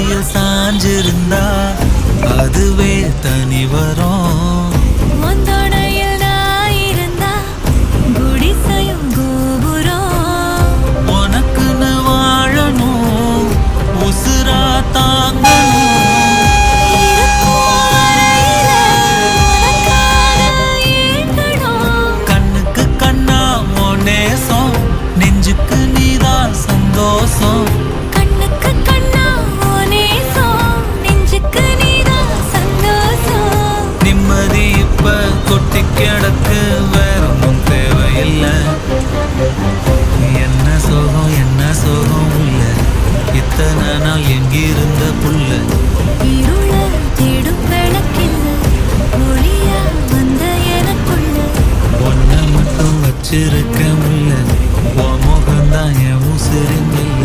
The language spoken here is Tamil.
மடியில் சாஞ்சிருந்தா அதுவே தனி வரும். முந்தோணையில் நான் இருந்தா குடிசையும் கோபுரம். உனக்குன்னு வாழணும், உசுரா தாங்கணும். இருக்கும் வரையில உனக்காக ஏங்கணும். கண்ணுக்கு கண்ணா உன் நேசம், நெஞ்சுக்கு நீதான் சந்தோஷம். கண்ணுக்கு கண்ணா உன் நேசம், நெஞ்சுக்கு நீதான் சந்தோஷம். நிம்மதி இப்ப கொட்டி கிடக்கு, வேற ஒன்றும் தேவையில்லை. என்ன சோகம் உள்ள, இத்தனை நாள் எங்கிருந்த புள்ள. இருள தேடும் விளக்கில்ல, ஒளியா வந்த எனக்குள்ள. ஒன்ன மட்டும் வச்சிருக்க முடியல, உன் முகம்தான் என் உசிரில்.